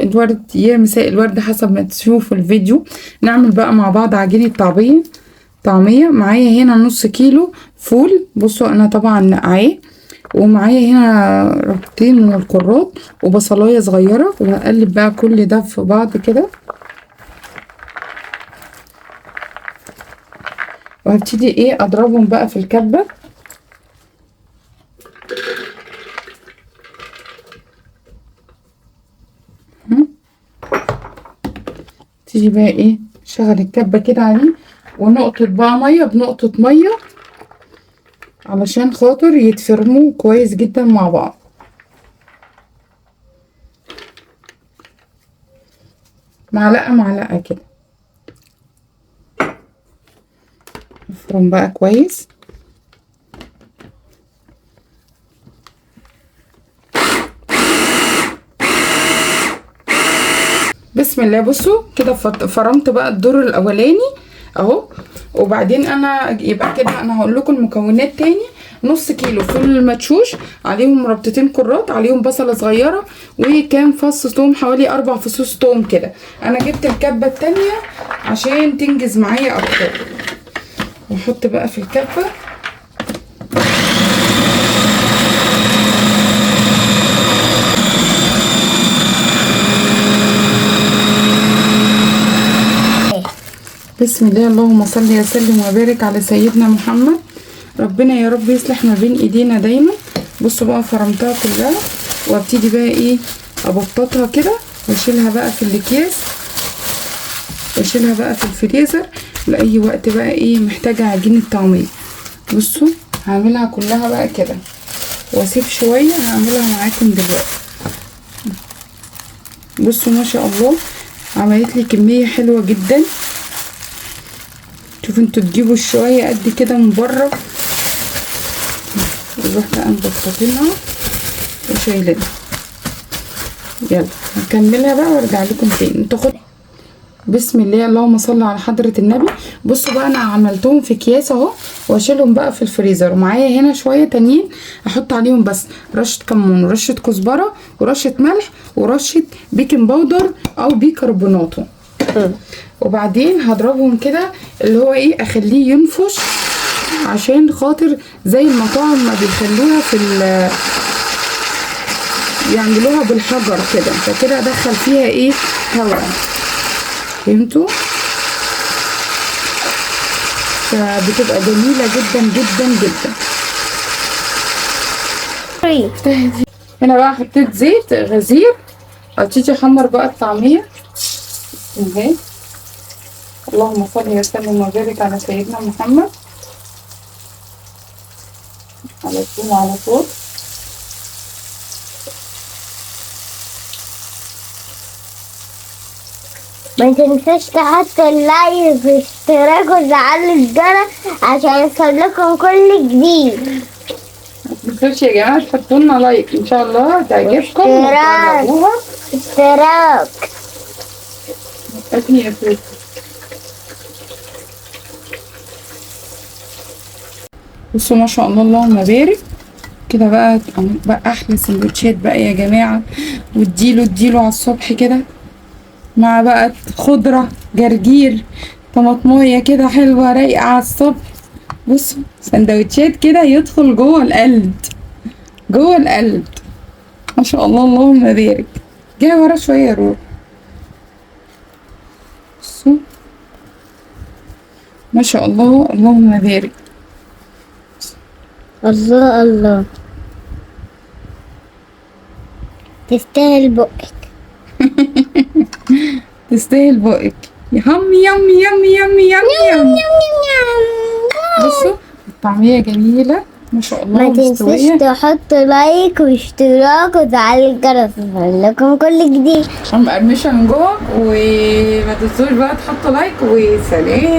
الورد، يا مساء الورد حسب ما تشوفوا الفيديو. نعمل بقى مع بعض عجينة طعمية. معايا هنا نص كيلو فول، بصوا انا طبعا نقعاه، ومعايا هنا ربطتين من الكرات وبصلايه صغيره، وهقلب بقى كل ده في بعض كده، وهبتدي ايه اضربهم بقى في الكبه. تيجي بقى ايه شغل الكبه كده عليه، ونقطه بقى ميه بنقطه ميه علشان خاطر يتفرموا كويس جدا مع بعض. معلقه كده، نفرم بقى كويس. بسم الله. بصوا كده فرمت بقى الدور الاولاني اهو، وبعدين انا يبقى كده انا هقول لكم المكونات تاني. نص كيلو فول مدشوش، عليهم ربطتين كرات، عليهم بصله صغيره، وكام فص ثوم، حوالي 4 فصوص ثوم كده. انا جبت الكبه التانيه عشان تنجز معايا اكتر. واحط بقى في الكبه بسم الله. اللهم صل وسلم وبارك على سيدنا محمد. ربنا يا رب يصلح ما بين ايدينا دايما. بصوا بقى فرمتها كلها، وابتدي بقى ايه ابططها كده، واشيلها بقى في الاكياس، واشيلها بقى في الفريزر لاي وقت بقى ايه محتاجه عجينه طعميه. بصوا هعملها كلها بقى كده، واسيب شويه هعملها معاكم دلوقتي. بصوا ما شاء الله عملت لي كميه حلوه جدا. شوفوا انتوا تجيبوا شويه قد كده من بره، نروح بقى مبططينها وشايلينها. يلا هكملها بقى وارجع لكم تاني. تاخد بسم الله. اللهم صل على حضره النبي. بصوا بقى انا عملتهم في اكياس اهو، واشيلهم بقى في الفريزر. ومعايا هنا شويه تانيين احط عليهم بس رشه كمون ورشه كزبره ورشه ملح ورشه بيكنج باودر او بيكربوناتو. وبعدين هضربهم كده اللي هو ايه اخليه ينفش، عشان خاطر زي المطاعم ما بيخلوها في يعملوها بالحجر كده، فكده ادخل فيها ايه هواء. فهمتوا؟ فبتبقى جميله جدا جدا جدا. هنا بقى حطيت زيت غزير، هبتدي احمر بقى الطعميه اهي. اللهم صل وسلم وبارك على سيدنا محمد. على طول ما تنساش تحطوا اللايك واشتراك وتفعلوا الجرس عشان يوصلكم كل جديد. متنسوش يا جماعه تحطوا لنا لايك ان شاء الله تعجبكم وتجربوها. اشتراك يا فوق. بصوا ما شاء الله اللهم بارك كده بقى احلى سندوتشات بقى يا جماعه. واديله على الصبح كده مع بقى خضره جرجير طماطميه كده حلوه رايقه على الصبح. بصوا سندوتشات كده يدخل جوه القلب ما شاء الله اللهم بارك. جاي ورا شويه روح. بصوا ما شاء الله اللهم بارك. الله تستاهل بقك. تستاهل بقك. يم. بصوا الطعمية جميلة ما شاء الله. ما تنسوش تحطوا لايك واشتراك وتفعلوا الجرس لكم كل جديد عشان مقرمشة من جوه. وما تنسوش بقى تحطوا لايك. وسلام.